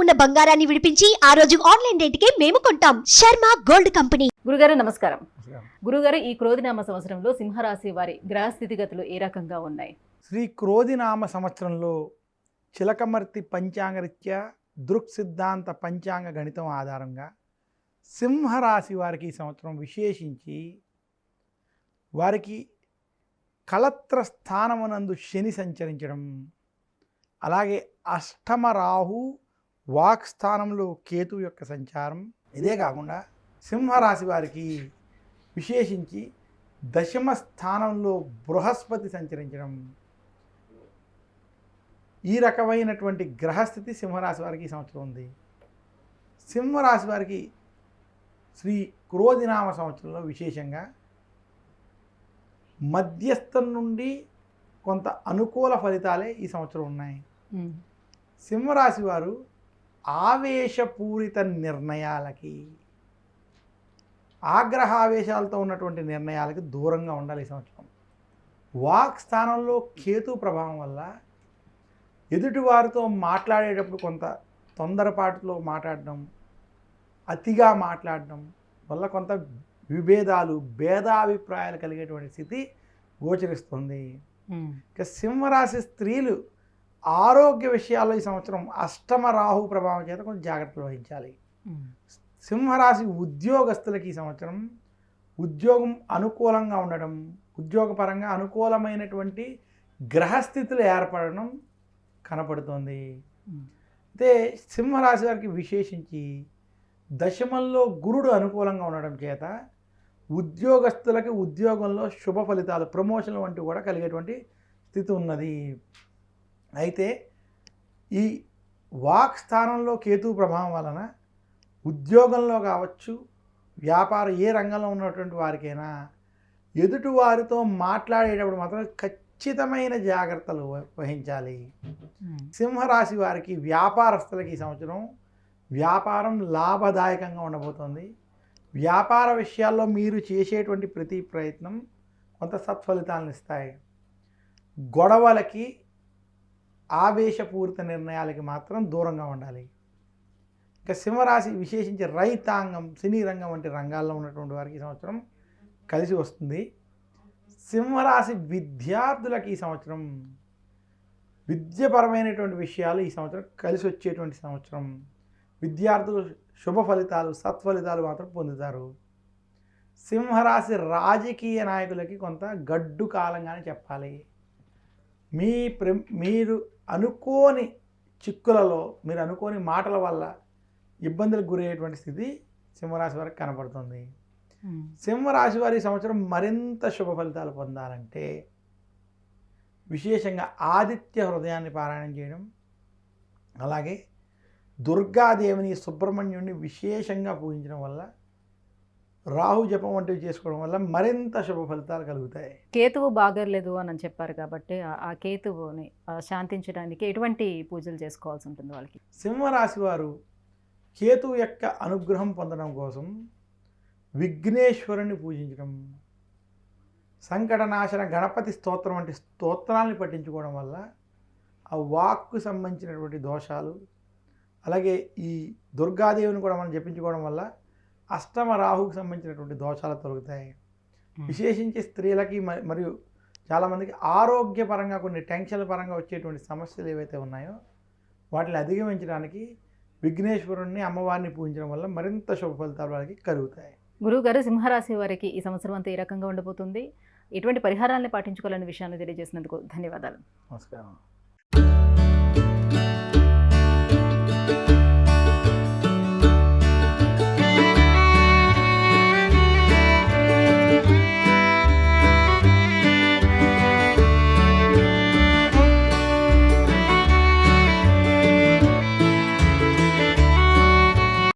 ఉన్న బంగారాన్ని విడిపించి ఆ రోజు ఆన్లైన్ రేటుకే మేము కొంటాం. Sharma gold company. గురుగారు నమస్కారం. గురుగారు, ఈ క్రోధినామ సంవత్సరంలో సింహరాశి వారి గ్రహ స్థితిగతులు ఏ రకంగా ఉన్నాయి? శ్రీ క్రోధినామ సంవత్సరంలో చిలకమర్తి పంచాంగరీత్యా దృక్ సిద్ధాంత పంచాంగ గణితం ఆధారంగా సింహరాశి వారికి ఈ సంవత్సరం విశేషించి వారికి కళత్ర స్థానమునందు శని సంచరించడం, అలాగే అష్టమ రాహు వాక్ స్థానంలో కేతు యొక్క సంచారం, ఇదే కాకుండా సింహరాశి వారికి విశేషించి దశమ స్థానంలో బృహస్పతి సంచరించడం, ఈ రకమైనటువంటి గ్రహస్థితి సింహరాశి వారికి ఈ సంవత్సరం ఉంది. సింహరాశి వారికి శ్రీ క్రోధినామ సంవత్సరంలో విశేషంగా మధ్యస్థం నుండి కొంత అనుకూల ఫలితాలే ఈ సంవత్సరం ఉన్నాయి. సింహరాశి వారు ఆవేశపూరిత నిర్ణయాలకి, ఆగ్రహావేశాలతో ఉన్నటువంటి నిర్ణయాలకి దూరంగా ఉండాలి ఈ సంవత్సరం. వాక్ స్థానంలో కేతు ప్రభావం వల్ల ఎదుటివారితో మాట్లాడేటప్పుడు కొంత తొందరపాటులో మాట్లాడడం, అతిగా మాట్లాడడం వల్ల కొంత విభేదాలు, భేదాభిప్రాయాలు కలిగేటువంటి స్థితి గోచరిస్తుంది. ఇక సింహరాశి స్త్రీలు ఆరోగ్య విషయాల్లో ఈ సంవత్సరం అష్టమ రాహు ప్రభావం చేత కొంచెం జాగ్రత్తలు వహించాలి. సింహరాశి ఉద్యోగస్తులకి ఈ సంవత్సరం ఉద్యోగం అనుకూలంగా ఉండడం, ఉద్యోగపరంగా అనుకూలమైనటువంటి గ్రహస్థితులు ఏర్పడడం కనపడుతుంది. అయితే సింహరాశి వారికి విశేషించి దశమంలో గురుడు అనుకూలంగా ఉండడం చేత ఉద్యోగస్తులకి ఉద్యోగంలో శుభ ఫలితాలు, ప్రమోషన్లు వంటివి కూడా కలిగేటువంటి స్థితి ఉన్నది. అయితే ఈ వాక్ స్థానంలో కేతు ప్రభావం వలన ఉద్యోగంలో కావచ్చు, వ్యాపార ఏ రంగంలో ఉన్నటువంటి వారికైనా ఎదుటి వారితో మాట్లాడేటప్పుడు మాత్రం ఖచ్చితమైన జాగ్రత్తలు వహించాలి. సింహరాశి వారికి వ్యాపారస్తులకి ఈ సంవత్సరం వ్యాపారం లాభదాయకంగా ఉండబోతోంది. వ్యాపార విషయాల్లో మీరు చేసేటువంటి ప్రతి ప్రయత్నం కొంత సత్ఫలితాలను ఇస్తాయి. గొడవలకి, ఆవేశపూరిత నిర్ణయాలకి మాత్రం దూరంగా ఉండాలి. ఇక సింహరాశి విశేషించి రైతాంగం, సినీ రంగం వంటి రంగాల్లో ఉన్నటువంటి వారికి ఈ సంవత్సరం కలిసి వస్తుంది. సింహరాశి విద్యార్థులకి ఈ సంవత్సరం విద్యపరమైనటువంటి విషయాలు ఈ సంవత్సరం కలిసి వచ్చేటువంటి సంవత్సరం. విద్యార్థులు శుభ ఫలితాలు, సత్ఫలితాలు మాత్రం పొందుతారు. సింహరాశి రాజకీయ నాయకులకి కొంత గడ్డు కాలంగానే చెప్పాలి. మీరు అనుకోని చిక్కులలో, మీరు అనుకోని మాటల వల్ల ఇబ్బందులకు గురయ్యేటువంటి స్థితి సింహరాశి వారికి కనపడుతుంది. సింహరాశి వారి సంవత్సరం మరింత శుభ ఫలితాలు పొందాలంటే విశేషంగా ఆదిత్య హృదయాన్ని పారాయణం చేయడం, అలాగే దుర్గాదేవిని, సుబ్రహ్మణ్యుడిని విశేషంగా పూజించడం వల్ల, రాహు జపం వంటివి చేసుకోవడం వల్ల మరింత శుభ ఫలితాలు కలుగుతాయి. కేతువు బాగలేదు అని చెప్పారు కాబట్టి ఆ కేతువుని శాంతించడానికి ఎటువంటి పూజలు చేసుకోవాల్సి ఉంటుంది వాళ్ళకి? సింహరాశి వారు కేతువు యొక్క అనుగ్రహం పొందడం కోసం విఘ్నేశ్వరుని పూజించడం, సంకటనాశన గణపతి స్తోత్రం వంటి స్తోత్రాలను పఠించుకోవడం వల్ల ఆ వాక్కు సంబంధించినటువంటి దోషాలు, అలాగే ఈ దుర్గాదేవిని కూడా మనం జపించుకోవడం వల్ల అష్టమ రాహుకు సంబంధించినటువంటి దోషాలు తొలగుతాయి. విశేషించి స్త్రీలకి మరియు చాలామందికి ఆరోగ్యపరంగా కొన్ని టెన్షన్ల పరంగా వచ్చేటువంటి సమస్యలు ఏవైతే ఉన్నాయో వాటిని అధిగమించడానికి విఘ్నేశ్వరుణ్ణి, అమ్మవారిని పూజించడం వల్ల మరింత శుభ ఫలితాలు వారికి కలుగుతాయి. గురువుగారు, సింహరాశి వారికి ఈ సంవత్సరం అంతా ఏ రకంగా ఉండబోతుంది? ఎటువంటి పరిహారాలను పాటించుకోవాలనే విషయాన్ని తెలియజేసినందుకు ధన్యవాదాలు. నమస్కారం.